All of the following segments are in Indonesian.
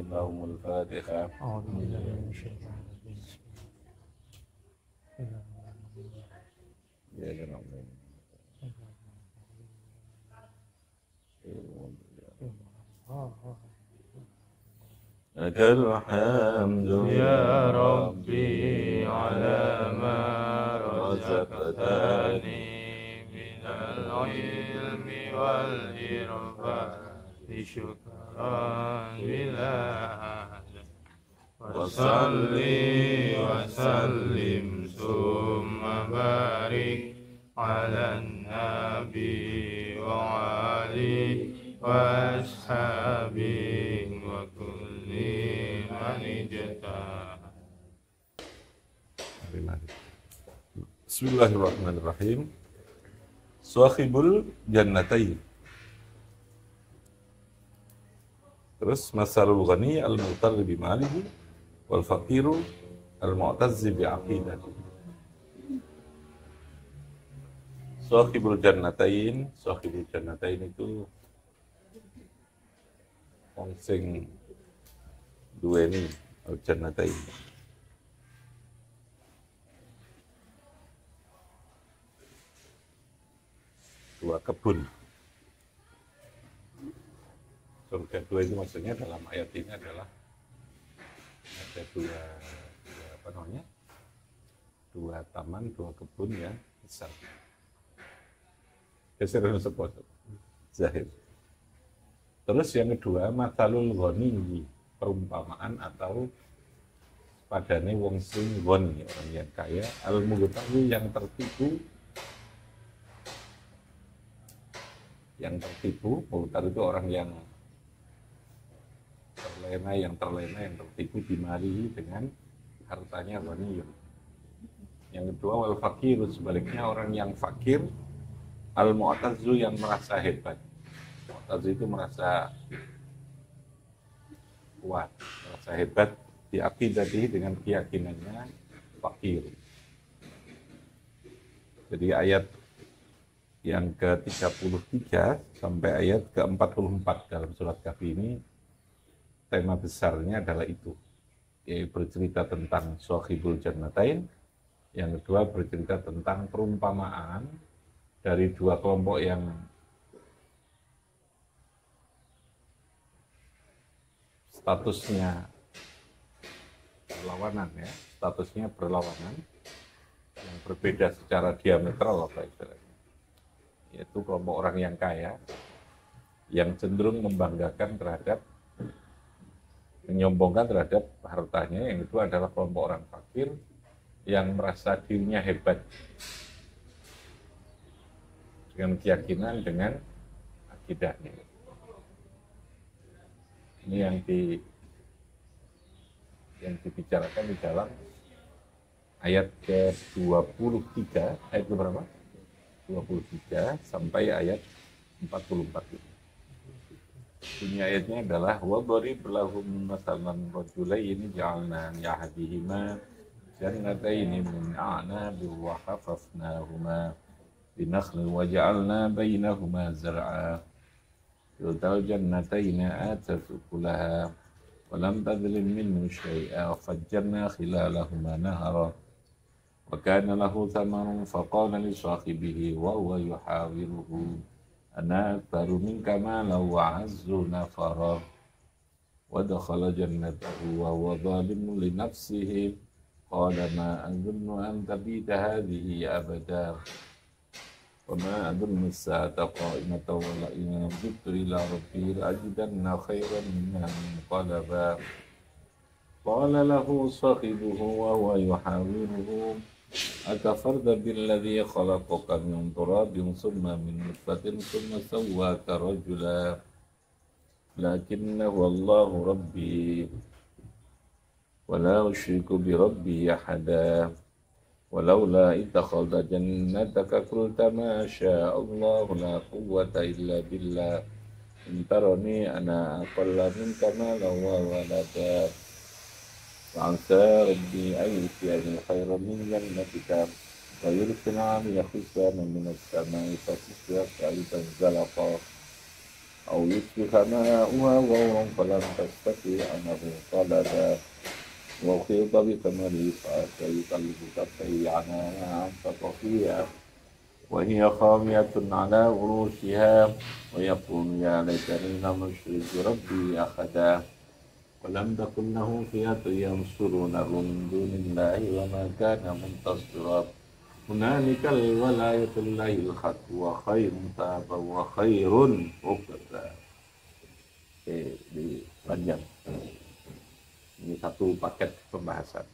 Allahumul Fatihah. أعوذ بالله من الشيطان الرجيم. Ya Rabbi. لك الحمد يا ربي على ما رزقتني من العلم والإرفان شكرا بلا عدد وصلي وسلم ثم بارك على النبي وعلي وأصحابه وكل من اجتهد. Bismillahirrahmanirrahim. Sahibul jannatain. Terus masalul ghani al-mu'tarri bi malihi wal faqiru al-mu'tazzi bi aqidati. Sahibul jannatain itu wong sing duweni al-jannatain. Dua kebun. Surga dua itu maksudnya dalam ayat ini adalah ada dua taman, dua kebun yang besar. Geser sepot. Zahir. Terus yang kedua, matalul ghani, perumpamaan atau padane wong sing ghani, orang yang kaya, al-mughtawi yang tertipu. Yang tertipu, mughtar itu orang yang terlena, yang tertipu dimari dengan hartanya ghaniyun. Yang kedua, wal fakir, sebaliknya orang yang fakir, al-mu'tazzu yang merasa hebat. Mu'tazzu itu merasa kuat, merasa hebat di aqidatihi dengan keyakinannya fakir. Jadi ayat yang ke-33 sampai ayat ke-44 dalam surat Kahfi ini tema besarnya adalah itu, yaitu bercerita tentang Sahibul Jannatain. Yang kedua bercerita tentang perumpamaan dari dua kelompok yang statusnya berlawanan, yang berbeda secara diametral apa istilahnya. Yaitu kelompok orang yang kaya, yang cenderung menyombongkan terhadap hartanya. Yang kedua adalah kelompok orang fakir, yang merasa dirinya hebat dengan keyakinan, dengan akidahnya. Ini yang dibicarakan di dalam ayat ke-23, ayat ke berapa? 23 sampai ayat 44 itu. Bunyi ayatnya adalah وَضَرِبْ لَهُمْ مَثَلًا رَجُلَيْنِ جَعَلْنَا لِأَحَدِهِمَا جَنَّتَيْنِ مِنْ أَعْنَابٍ وَحَفَفْنَاهُمَا بِنَخْلٍ وَجَعَلْنَا بَيْنَهُمَا زَرْعًا كِلْتَا الْجَنَّتَيْنِ آتَتْ أُكُلَهَا وَلَمْ تَظْلِم مِّنْهُ شَيْئًا وَفَجَّرْنَا خِلَالَهُمَا نَهَرًا وَكَانَ لَهُ ثَمَرٌ فَقَالَ لِصَاحِبِهِ وَهُوَ يُحَاوِرُهُ أَنَا أَكْثَرُ مِنكَ مَالًا وَأَعَزُّ نَفَرًا وَدَخَلَ جَنَّتَهُ وَهُوَ ظَالِمٌ لِنَفْسِهِ قَالَ مَا أَظُنُّ أَن تَبِيدَ هَٰذِهِ أَبَدًا وَمَا أَظُنُّ السَّاعَةَ قَائِمَةً وَلَئِن رُدِدتُّ إِلَىٰ رَبِّي لَأَجِدَنَّ خَيْرًا مِنْهَا مُنقَلَبًا قَالَ لَهُ صَاحِبُهُ وَهُوَ يُحَاوِرُهُ أَكَفَرْتَ بِالَّذِي خَلَقَكَ مِنْ تُرَابٍ ثُمَّ مِنْ نُطْفَةٍ ثُمَّ سَوَّاكَ رَجُلًا لَكِنَّ هُوَ اللَّهُ رَبِّي وَلَا أُشْرِكُ بِرَبِّي أَحَدًا وَلَوْلَا إِذْ دَخَلْتَ جَنَّتَكَ قُلْتَ مَا شَاءَ اللَّهُ لَا قُوَّةَ إِلَّا بِاللَّهِ إِنْ تَرَنِي أَنَا أَقَلَّ مِنْكَ مَالًا وَوَلَدًا فَعَسَى رَبِّي أَن يُؤْتِيَنِي خَيْرًا مِنْ جَنَّتِكَ ويرسل عليه حساما من السماء فتصبح كأذا زلقا أو يصبح ماؤها غورا فلن تستطيع له طلبا وأحيط بثمره فسيقلب كفيه على ما أنفق فيها وهي خاوية على عروشها ويقول يا ليتني لم أشرك بربي أحدا ولم تكن له فئة ينصرونه من دون الله وما كان منتصرا هنالك الولاية لله الحق وخير ثوابا وخير عقبا. Di panjang. Ini satu paket pembahasan.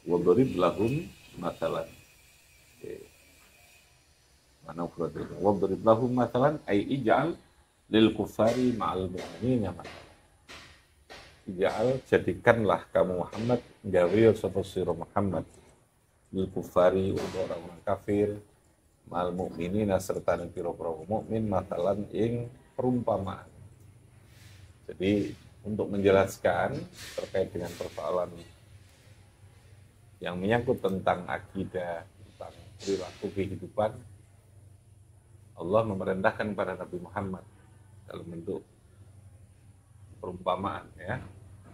Wadrib lahum masalan. Mana ukuran? Wadrib lahum masalan ay ij'al lil kufari ma'al mu'minina masalan. Ij'al, jadikanlah kamu Muhammad gawe sapa sira Muhammad lil kufari untuk orang-orang kafir ma'al mu'minina serta pira-pira mukmin masalan ing perumpamaan. Jadi untuk menjelaskan terkait dengan persoalan yang menyangkut tentang akidah, tentang perilaku kehidupan, Allah memerintahkan pada Nabi Muhammad dalam bentuk perumpamaan, ya,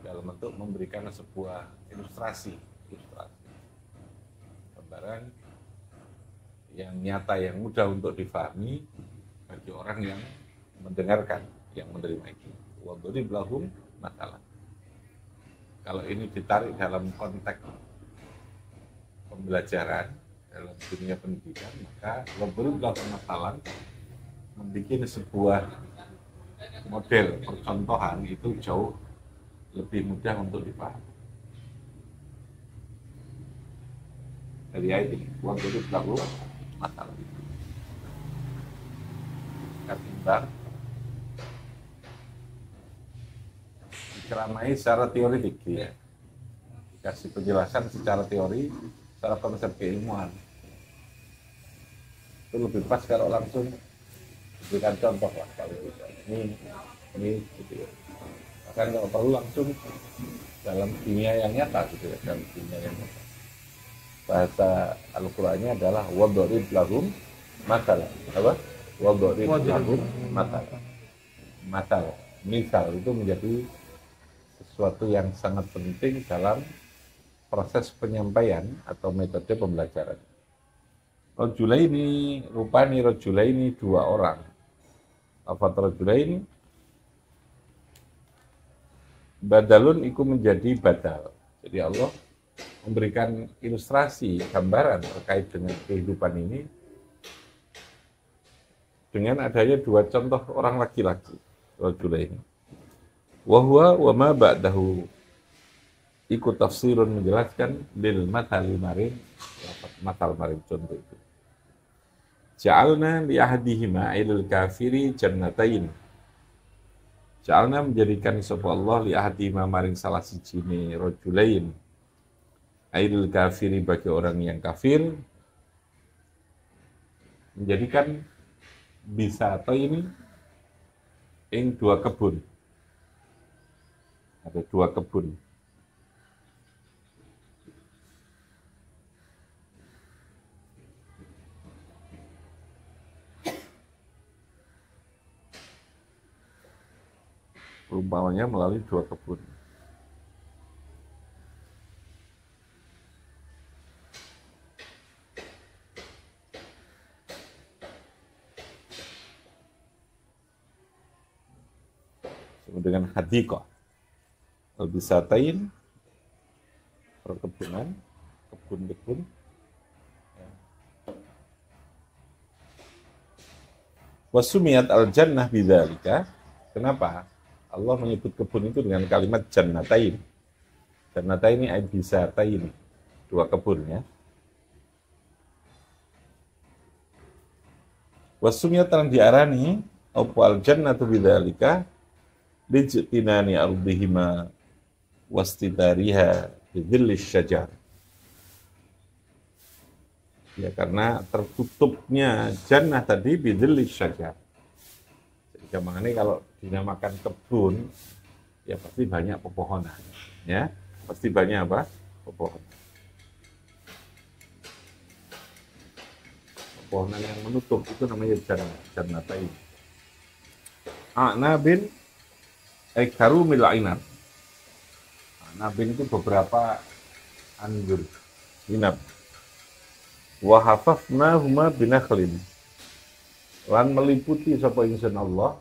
dalam bentuk memberikan sebuah ilustrasi, gambaran yang nyata, yang mudah untuk difahami bagi orang yang mendengarkan, yang menerima itu. Wadrib lahum masalah. Kalau ini ditarik dalam konteks pembelajaran dalam dunia pendidikan, maka wadrib lahum masalah membuat sebuah model percontohan itu jauh lebih mudah untuk dipahami. Dari ayat ini, wadrib lahum masalah. Ketimbang dikeramai secara teoritik, ya. Kasih penjelasan secara teori, secara konsep keilmuan. Itu lebih pas kalau langsung berikan contoh lah, kalau gitu. Ini gitu ya. Bahkan kalau perlu langsung dalam dunia yang nyata gitu ya, dalam dunia yang nyata. Bahasa Al-Qur'annya adalah wadrib lahum masalah. Apa? Wadrib lahum masalah. Masalah. Misal itu menjadi sesuatu yang sangat penting dalam proses penyampaian atau metode pembelajaran. Rajulaini, rupani rajulaini, dua orang. Lafaz rajulaini badalun iku menjadi badal. Jadi Allah memberikan ilustrasi, gambaran terkait dengan kehidupan ini dengan adanya dua contoh orang laki-laki, rajulaini. Wahwa wa ma ba'dahu ikut tafsirun menjelaskan lil mathali marin, matal marin contoh itu. Ja'alna li ahadihima ilal kafiri jannatain. Ja'alna menjadikan sapa Allah li ahadihima maring salah sijine rajulain. Ilal kafiri bagi orang yang kafir, menjadikan bisa atau ini ing dua kebun. Ada dua kebun. Perumpamannya melalui dua kebun. Sama dengan hadiqah. Al-bisatain, perkebunan, kebun-kebun. Wasumiyat al-jannah bidzalika. Kenapa Allah menyebut kebun itu dengan kalimat jannatain? Jannatain ini bisatain, dua kebun, ya. Wasumiyat yang diarani apa al-jannatu bidzalika lijtinani ardihima wastidariha bidzillis syajar. Ya, karena tertutupnya jannah tadi bidzillis syajar. Jadi gampangannya kalau dinamakan kebun, ya pasti banyak pepohonan, ya. Pasti banyak apa? Pepohonan. pepohonan yang menutup, itu namanya jannatain. A'nabin karumil ainar. A'nabin itu beberapa anggur inab. Wa hafafnahuma binakhlin. Lan meliputi sapa ingsun Allah.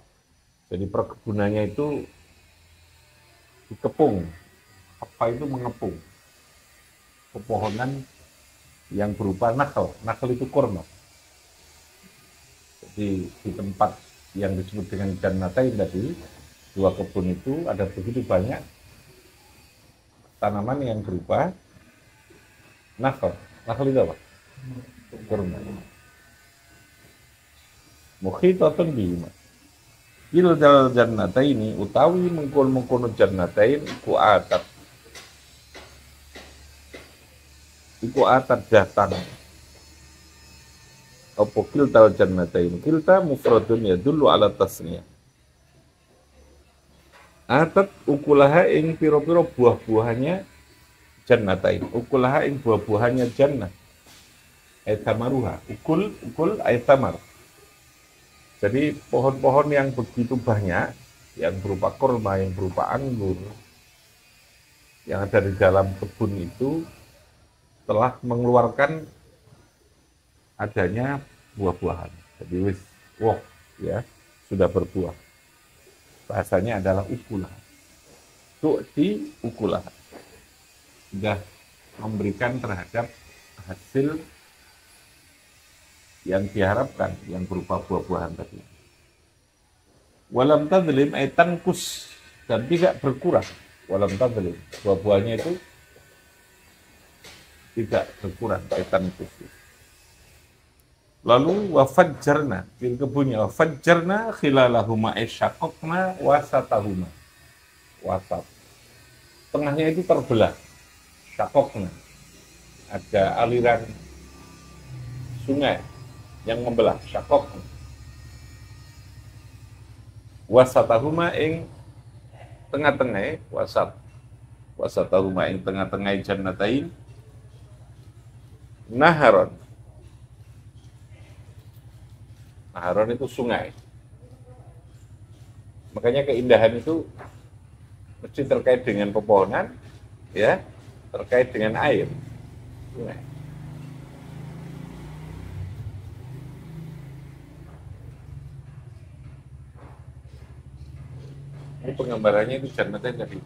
Jadi perkebunannya itu dikepung. Apa itu mengepung? Pepohonan yang berupa nakhl. Nakhl itu kurma. Jadi di tempat yang disebut dengan jannatain tadi, dua kebun itu ada begitu banyak tanaman yang berupa nakhl. Nakhl itu apa? Kurma. Mukhitatun bihima. Kildal jannataini utawi mengkon-mengkono jannatain iku atap. Iku atap datang. Apa kiltal jannatain? Kilta mufradun yadullu ala tasniyah. Atap ukulaha ing piro-piro buah-buahannya jannatain. Ukulaha ing buah-buahannya jannah. Ayatamaruha. Ukul ayatamar. Jadi pohon-pohon yang begitu banyak, yang berupa kurma, yang berupa anggur, yang ada di dalam kebun itu telah mengeluarkan adanya buah-buahan. Jadi ya, sudah berbuah. Bahasanya adalah ukulah. Tu'ti ukulah. Sudah memberikan terhadap hasil yang diharapkan, yang berupa buah-buahan tadi. Walam tadlim ay tankus, dan tidak berkurang. Walam tadlim, buah-buahnya itu tidak berkurang, ay tankus. Lalu wafajjarna, di kebunnya wafajjarna khilalahuma ay syaqaqna wasatahuma. Wasat. Tengahnya itu terbelah. Syaqaqna. Ada aliran sungai yang membelah, syaqaq. Wasatahuma ing tengah-tengah, wasatahuma ing tengah-tengah jannatain naharon. Naharon itu sungai. Makanya keindahan itu mesti terkait dengan pepohonan, ya, terkait dengan air, sungai. Ini penggambarannya itu jannatain tadi.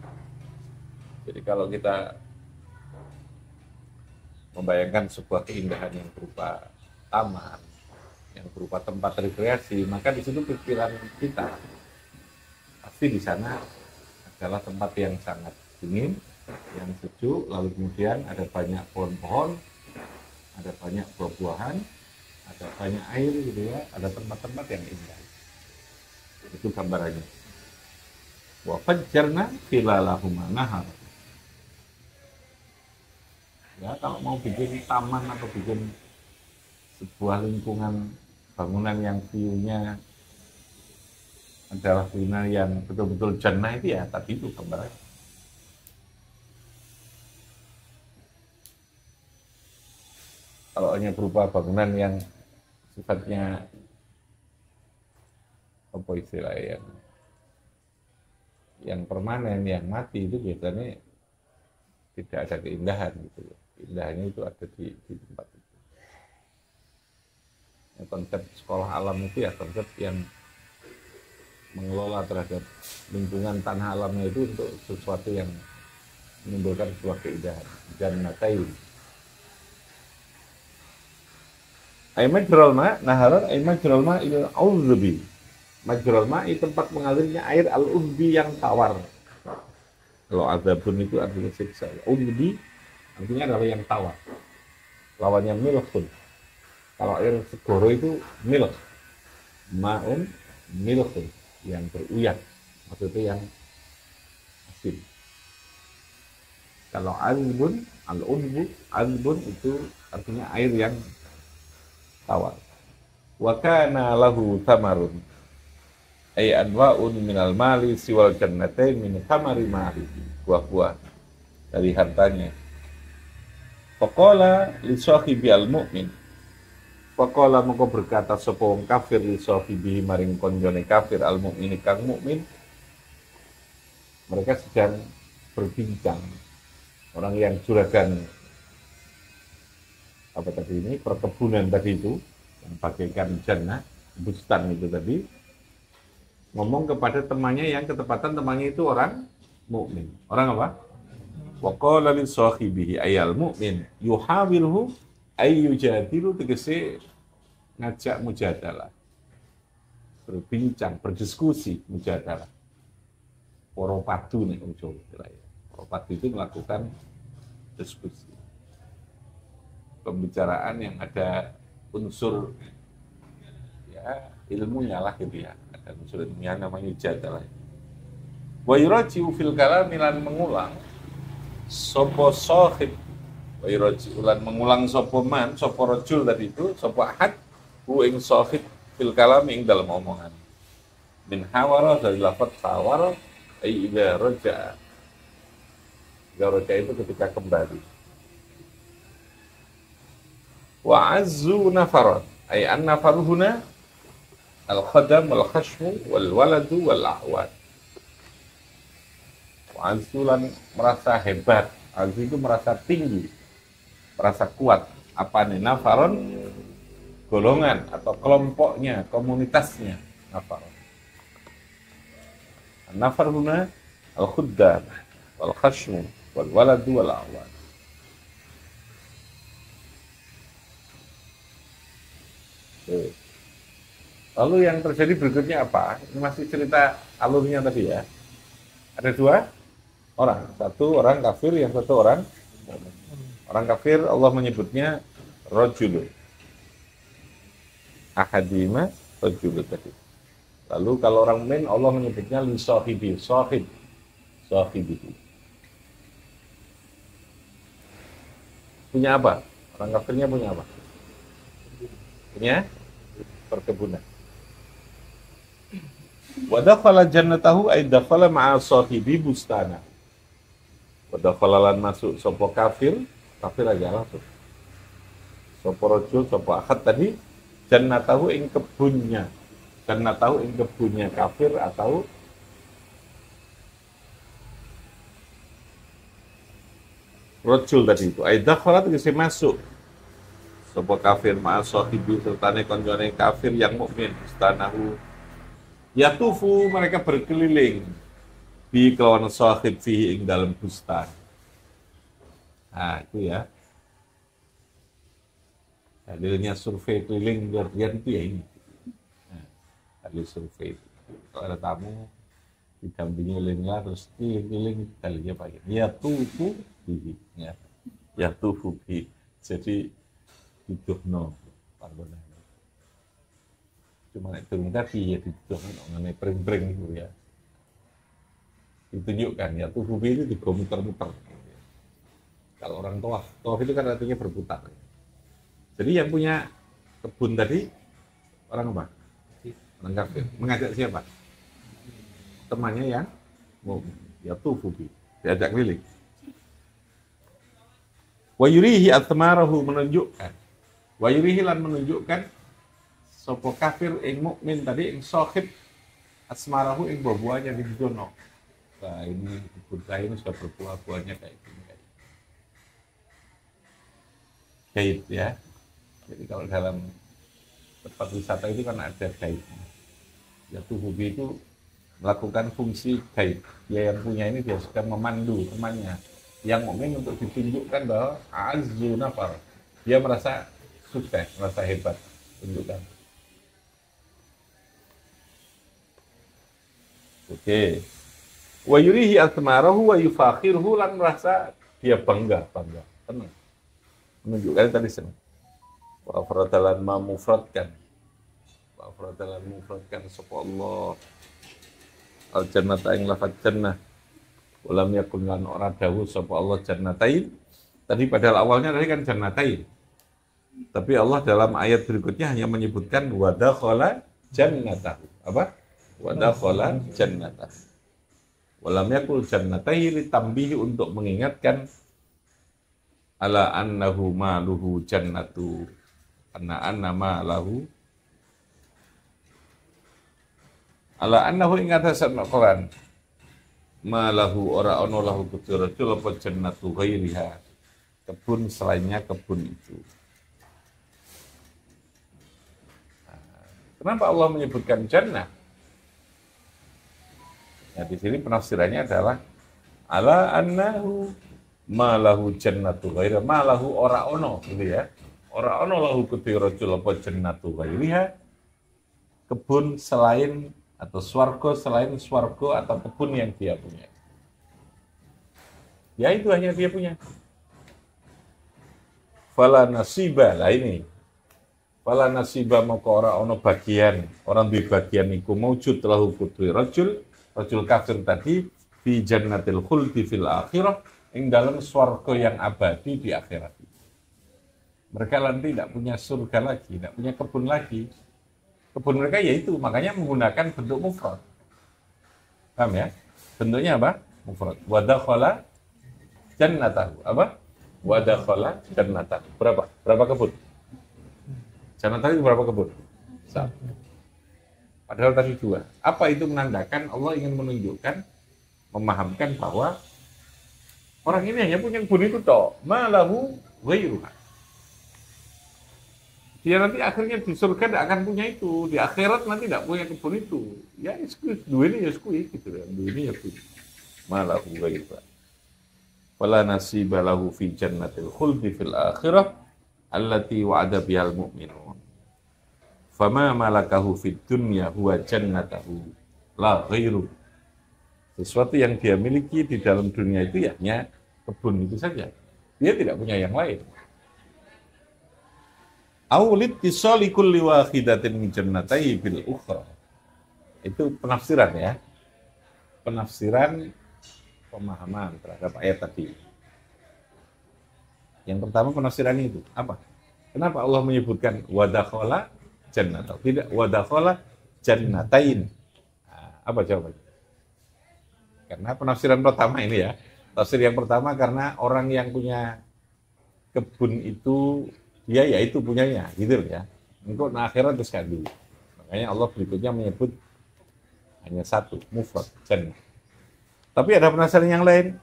Jadi kalau kita membayangkan sebuah keindahan yang berupa taman, yang berupa tempat rekreasi, maka di situ pikiran kita pasti di sana adalah tempat yang sangat dingin, yang sejuk, lalu kemudian ada banyak pohon-pohon, ada banyak buah-buahan, ada banyak air gitu ya, ada tempat-tempat yang indah. Itu gambarannya. Wa fajjarna khilalahuma nahar. Ya, kalau mau bikin taman atau bikin sebuah lingkungan bangunan yang view-nya adalah bangunan yang betul-betul jannah itu ya tadi itu gambarannya. Kalau hanya berupa bangunan yang sifatnya apa istilahnya yang permanen, yang mati, itu biasanya tidak ada keindahan gitu. Keindahannya itu ada di tempat itu. Ya, konsep sekolah alam itu ya konsep yang mengelola terhadap lingkungan tanah alamnya itu untuk sesuatu yang menimbulkan sebuah keindahan. Jannatain. Majral ma, naharan majral ma ilal uzbi. Majral ma itu tempat mengalirnya air al-uzbi yang tawar. Kalau azabun itu artinya siksa. Uzbi artinya adalah yang tawar. Lawannya milkun. Kalau air segoro itu milk. Ma'un milkun, yang beruyat. Maksudnya yang asin. Kalau azbun, al-uzbu, azbun itu artinya air yang tawar. Wa kana lahu tamarun ay anwa'un minal mali siwal jannatain min thamari mali, buah-buah dari hartanya. Faqala li sahibi al-mu'min, Faqala moko berkata sapa wong kafir li sahibihi maring konjone kafir al mukmini kang mukmin. Mereka sedang berbincang. Orang yang juragan apa tadi ini perkebunan tadi itu yang bagaikan jannah, bustan itu tadi ngomong kepada temannya yang ketepatan temannya itu orang mukmin. Orang apa? Wa qala li sahibihi ayal mukmin yuhawilhu ayyujadilu tegese ngajak mujadalah. Berbincang, berdiskusi mujadalah. Para padu nek wong Jawa. Para padu itu melakukan diskusi. Pembicaraan yang ada unsur ya ilmunya lah gitu ya. Ada unsur ilmiah namanya mujadalah. Wa yuraji'u fil kalami lan mengulang sapa sahib wa yuraji'u lan mengulang sapa man sapa rajul tadi itu sapa ahad hu ing sahib fil kalami ing dalam omongan min hawara dari lafaz hawara ai idza raja'a itu ketika kembali wa azzu nafaran ay an nafaru huna al khadam wal khashmu wal waladu wal ahwat wa azzu lan merasa hebat, azzu itu merasa tinggi, merasa kuat. Apa nih nafaron? Golongan atau kelompoknya, komunitasnya nafaron. Nafar huna al-khuddam wal khashmu wal waladu wal awad. Lalu yang terjadi berikutnya apa? Ini masih cerita alurnya tadi ya. Ada dua orang, satu orang kafir, yang satu orang mukmin. Orang kafir Allah menyebutnya rajul. Ahadima rajul tadi. Lalu kalau orang mukmin Allah menyebutnya li sahibi, sahib. Sahibihi. Punya apa? Orang kafirnya punya apa? Punya perkebunan. Wa dakhala jannatahu ay dakhala ma'a sahibi bustana. Wa dakhala lan masuk sapa kafir aja langsung. Sapa rajul sapa ahad tadi jannatahu ing kebunnya. Jannatahu ing kebunnya kafir atau rajul tadi itu. Ay dakhala tegese masuk sapa kafir ma'a sahibi sertane konjone kafir yang mukmin bustanahu. Yatufu mereka berkeliling di kawan sahib fihi ing dalam bustan. Nah itu ya. Hadirnya survei keliling guardian itu ya ini. Nah, hadir survei. Kalau ada tamu didampingi olehnya terus keliling kalinya pakai. Yatufu fihi. Yatufu fihi. Jadi diduhno pardon. Cuma itu tadi ya dituduhkan mengenai pering-pering itu ya. Ditunjukkan ya tubuh itu digomuter-muter. Kalau orang tawaf itu kan artinya berputar. Jadi yang punya kebun tadi orang apa? Orang kafir. Mengajak siapa? Temannya yang mau ya tubuh diajak keliling. Wa yurihi atmarahu menunjukkan. Wa yurihi lan menunjukkan sopo kafir ing mukmin tadi ing sahib asmarahu ing buah-buahnya di dono. Nah ini kebun ini sudah berbuah-buahnya kayak gini. Gaib ya. Jadi kalau dalam tempat wisata itu kan ada gaibnya. Ya tuhubi itu melakukan fungsi gaib. Dia yang punya ini dia sudah memandu temannya. Yang mukmin untuk ditunjukkan bahwa azzu nafar. Dia merasa sukses, merasa hebat. Tunjukkan. Oke. Wa yurihi atmarahu wa yufakhirhu lan merasa dia bangga, tenang. Menunjukkan tadi senang. Wa afradalan ma mufradkan. Wa afradalan mufradkan sapa Allah. Al jannata ing lafaz jannah. Walam yakun lan ora dawuh sapa Allah jannatain. Tadi padahal awalnya tadi kan jannatain. Tapi Allah dalam ayat berikutnya hanya menyebutkan wa dakhala jannatahu. Apa? Wa dakhala jannatah. Walam yakul jannatahi litambihi untuk mengingatkan ala annahu maluhu jannatu nama lahu ala annahu ing atasan Quran malahu ora ono lahu kudratul apa jannatu ghairiha, kebun selainnya kebun itu. Kenapa Allah menyebutkan jannah? Ya, di sini penafsirannya adalah ala annahu malahu jannatu ghairiha, malahu ora ono gitu ya. Ora ono lahu kudratul apa jannatu ghairiha, kebun selain atau swarga selain swarga atau kebun yang dia punya. Ya itu hanya dia punya. Fala nasiba, lah ini. Fala nasiba maka ora ono bagian, orang di bagian iku maujud lahu kudri rajul kafir tadi fi jannatil khuldi fil akhirah, ing dalam swarga yang abadi di akhirat. Mereka nanti tidak punya surga lagi, tidak punya kebun lagi. Kebun mereka yaitu, makanya menggunakan bentuk mufrad. Paham ya? Bentuknya apa? Mufrad. Wadakhala jannatahu. Apa? Wadakhala jannatahu. Berapa? Berapa kebun? Jannatahu berapa kebun? Satu. Padahal tadi dua. Apa itu menandakan? Allah ingin menunjukkan, memahamkan bahwa orang ini hanya punya kebun itu toh. Malahu ghairuha. Dia nanti akhirnya di surga tidak akan punya itu, di akhirat nanti tidak punya kebun itu. Ya, dua ini ya skui gitu ya, dua ini ya punya. Malahu ghairuha. Wala nasiba lahu fi jannatil khuldi fil akhirah allati wa'ada bihal mu'minun. Fama malakahu fid dunya huwa jannatahu la ghairu. Sesuatu yang dia miliki di dalam dunia itu ya hanya kebun itu saja. Dia tidak punya yang lain. Aulid tisali kulli wahidatin min jannatai bil ukhra. Itu penafsiran ya. Penafsiran pemahaman terhadap ayat tadi. Yang pertama penafsiran itu apa? Kenapa Allah menyebutkan wadakhala jannatau? Tidak wadakhala jannatain. Nah, apa jawabannya? Karena penafsiran pertama ini ya. Tafsir yang pertama karena orang yang punya kebun itu dia ya itu punyanya, gitu ya. Engkau nah akhirat terus dulu. Makanya Allah berikutnya menyebut hanya satu, mufrad, jannah. Tapi ada penafsiran yang lain,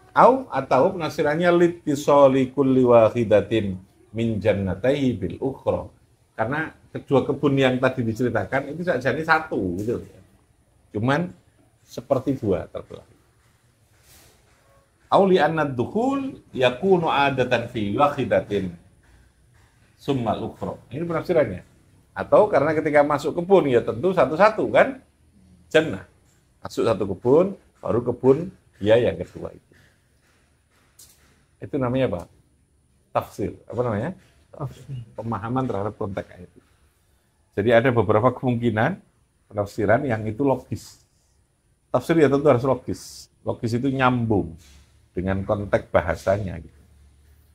atau penafsirannya litisoli kulli wahidatin min jannataihi bil ukhra. Karena kedua kebun yang tadi diceritakan itu saja ini satu, gitu ya. Cuman seperti dua terbelah. Auli annad dukhul yakunu adatan fi wahidatin summal ukhra. Ini penafsirannya. Atau karena ketika masuk kebun ya tentu satu-satu kan jannah. Masuk satu kebun, baru kebun dia yang kedua itu. Itu namanya apa? Tafsir. Apa namanya? Tafsir. Pemahaman terhadap konteks ayat itu. Jadi ada beberapa kemungkinan penafsiran yang itu logis. Tafsir ya tentu harus logis. Logis itu nyambung dengan konteks bahasanya gitu.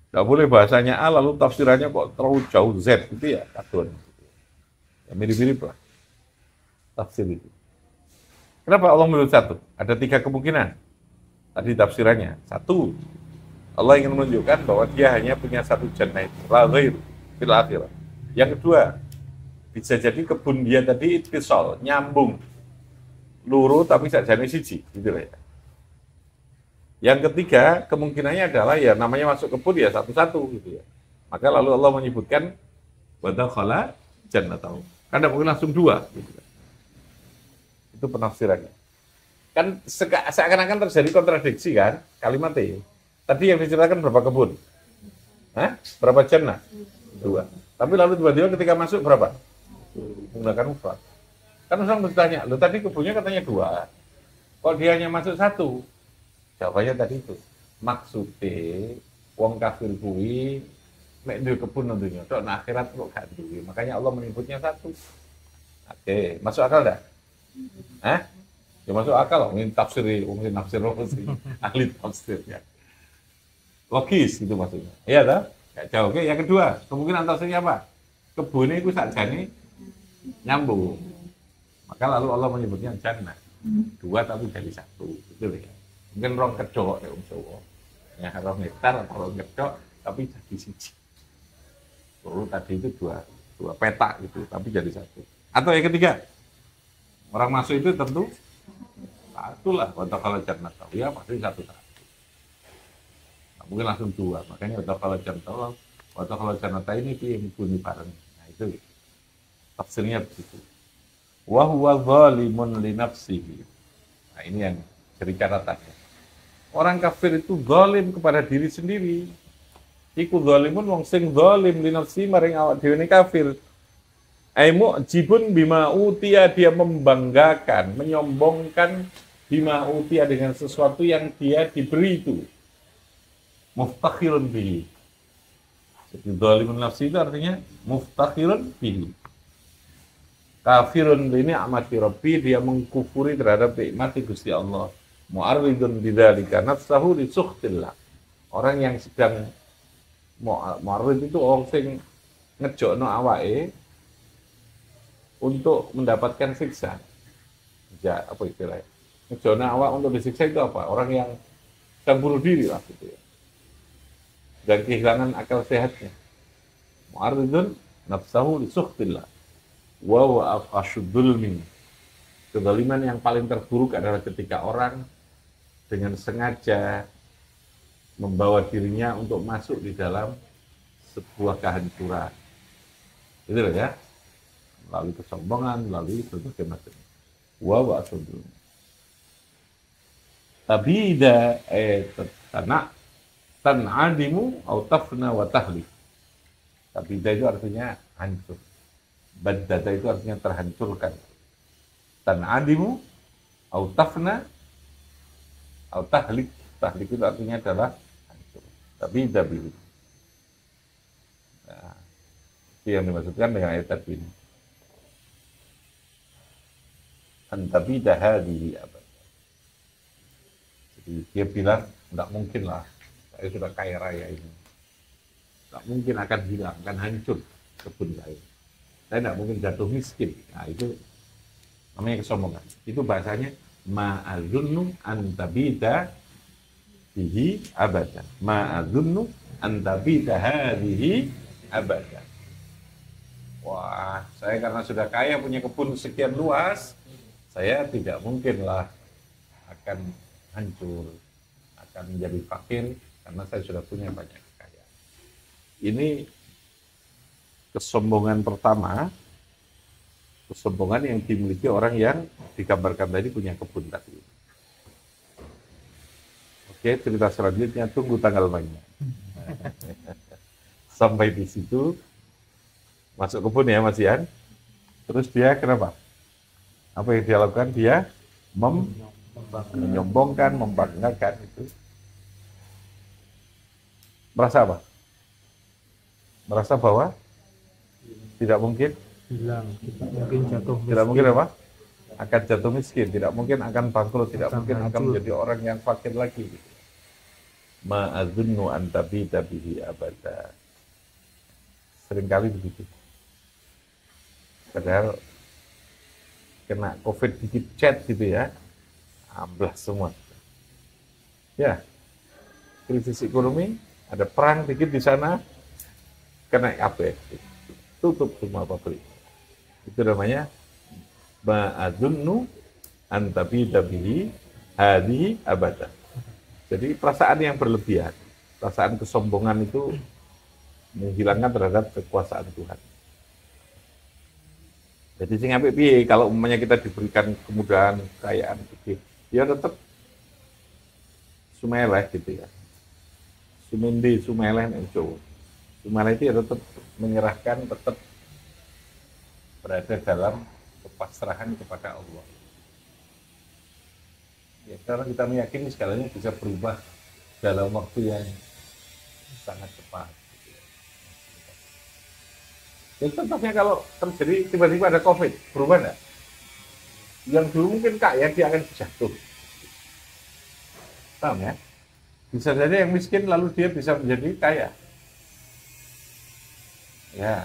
Tidak boleh bahasanya A lalu tafsirannya kok terlalu jauh Z gitu ya, kadon. Ya, mirip-mirip lah tafsir itu. Kenapa Allah menyebut satu? Ada tiga kemungkinan. Tadi tafsirannya. Satu, Allah ingin menunjukkan bahwa dia hanya punya satu jannah itu, la ghairu fil akhirah. Yang kedua, bisa jadi kebun dia tadi ittisal, nyambung. Luru tapi sakjane siji, gitu lah ya. Yang ketiga, kemungkinannya adalah ya namanya masuk kebun ya satu-satu gitu ya. Maka lalu Allah menyebutkan wadakhala jannatahu. Kan tidak mungkin langsung dua gitu. Itu penafsirannya. Kan seakan-akan terjadi kontradiksi kan kalimatnya. Tadi yang diceritakan berapa kebun? Hah? Berapa jannah? Dua. Tapi lalu tiba-tiba ketika masuk berapa? Menggunakan mufrad. Kan orang bertanya, lo tadi kebunnya katanya dua. Kok dia hanya masuk satu? Jawabannya tadi itu, maksudnya wong kafir kuwi nek duwe kebun tentunya, tok nah akhirat kok gak duwe. Makanya Allah menyebutnya satu. Oke, masuk akal enggak? Hah? Ya masuk akal, mungkin tafsir sih, ahli tafsir ya. Logis itu maksudnya. Iya toh? Ya jauh. Oke, yang kedua, kemungkinan tafsirnya apa? Kebunnya itu sakjane nyambung. Maka lalu Allah menyebutnya jannah. Dua tapi jadi satu, betul ya. Mungkin rong kedok ya Jawa. Ya rong hektar atau rong kedok tapi jadi siji. Lalu tadi itu dua dua peta gitu, tapi jadi satu. Atau yang ketiga, orang masuk itu tentu satu lah, atau kalau jannah tahu ya pasti satu. Nggak mungkin langsung dua, makanya atau kalau jannah tahu, atau kalau jannah tahu ini yang bunyi bareng. Nah itu tafsirnya begitu. Wa huwa zalimun li nafsihi. Nah ini yang jadi catatannya. Orang kafir itu zalim kepada diri sendiri. Iku zalimun wong sing zalim li nafsi maring awak dhewe kafir. Ai mu'jibun bima utia, dia membanggakan, menyombongkan bima utia dengan sesuatu yang dia diberi itu. Muftakhirun bihi. Jadi zalimun nafsi itu artinya muftakhirun bihi. Kafirun bi ni'mati rabbi, dia mengkufuri terhadap nikmat Gusti Allah. Mu'arridun bidzalika nafsahu li sukhtillah. Orang yang sedang mu'arrid itu orang sing ngejokno awake untuk mendapatkan siksa. Ya, apa istilahnya? Ngejokno awak untuk disiksa itu apa? Orang yang sedang bunuh diri lah gitu ya. Dan kehilangan akal sehatnya. Mu'arridun nafsahu li sukhtillah. Wa afashudzulmi. Kezaliman yang paling terburuk adalah ketika orang dengan sengaja membawa dirinya untuk masuk di dalam sebuah kehancuran. Itu loh ya. Melalui kesombongan, melalui berbagai macam. Wa afashudzulmi. Tabida tan'adimu au tafna wa tahlik. Tabida itu artinya hancur. Baddada itu artinya terhancurkan. Tan'adimu au tafna au tahlik. Tahlik itu artinya adalah hancur. Tapi dabil. Nah, itu yang dimaksudkan dengan ayat tadi ini. Antabida hadhihi abad. Jadi dia bilang, tidak mungkin lah, saya sudah kaya raya ini. Tidak mungkin akan hilang, akan hancur kebun saya. Saya tidak mungkin jatuh miskin. Nah itu namanya kesombongan. Itu bahasanya ma'adzunnu antabida bihi abadan. Ma'adzunnu antabida hadhihi abadan. Wah, saya karena sudah kaya punya kebun sekian luas, saya tidak mungkinlah akan hancur, akan menjadi fakir karena saya sudah punya banyak kekayaan. Ini kesombongan pertama, kesombongan yang dimiliki orang yang digambarkan tadi punya kebun tadi. Oke, cerita selanjutnya tunggu tanggal mainnya. Sampai di situ masuk kebun ya Mas Ian. Terus dia kenapa? Apa yang dia lakukan? Dia menyombongkan, membanggakan itu. Merasa apa? Merasa bahwa tidak mungkin hilang, tidak mungkin jatuh miskin. Tidak mungkin apa? Akan jatuh miskin, tidak mungkin akan bangkrut, tidak mungkin akan menjadi orang yang fakir lagi. Ma'adzunnu an tabida bihi abada. Seringkali begitu. Padahal kena COVID dikit chat gitu ya, amblas semua. Ya, krisis ekonomi, ada perang dikit di sana, kena apa? Tutup semua pabrik. Itu namanya ma'adzunnu an tabida bihi hadhihi abada. Jadi perasaan yang berlebihan, perasaan kesombongan itu menghilangkan terhadap kekuasaan Tuhan. Jadi sing apik piye kalau umpamanya kita diberikan kemudahan, kekayaan gitu, ya tetap sumeleh gitu ya. Sumindi, sumeleh nek Jawa. Sumeleh itu ya tetap menyerahkan, tetap berada dalam kepasrahan kepada Allah. Ya, karena kita meyakini segalanya bisa berubah dalam waktu yang sangat cepat. Ya contohnya kalau terjadi tiba-tiba ada COVID, berubah enggak? Yang dulu mungkin kaya, dia akan jatuh. Paham ya? Bisa saja yang miskin lalu dia bisa menjadi kaya. Ya,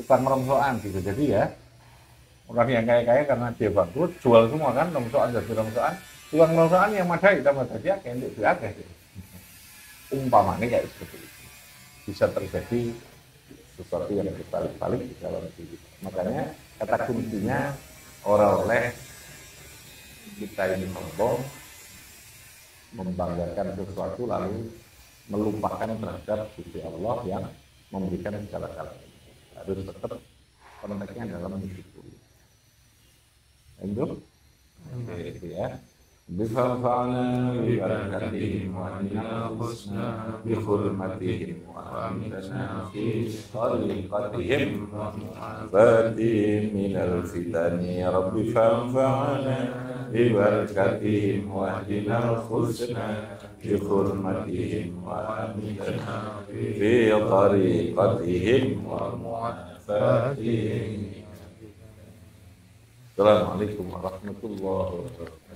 tukang rongsokan gitu. Jadi ya, orang yang kaya-kaya karena dia bangkrut, jual semua kan, rongsokan jadi rongsokan. Tukang rongsokan yang madai, tambah tadi akeh, untuk diakeh. Umpamanya kayak seperti itu. Bisa terjadi sesuatu yang berbalik-balik di dalam diri. Makanya kata kuncinya orang oleh kita ini sombong, membanggakan sesuatu lalu melupakan terhadap Gusti Allah yang memberikan segala-galanya. Harus tetap konteksnya dalam mensyukuri. Itu ya. بفرفعنا ببركتهم وأننا الحسنى بحرمتهم وأمتنا في طريقتهم وعافاتهم من الفتن يا رب فانفعنا ببركتهم وأهدنا الحسنى بحرمتهم وأمتنا في طريقتهم ومعافاتهم. Assalamualaikum warahmatullahi wabarakatuh.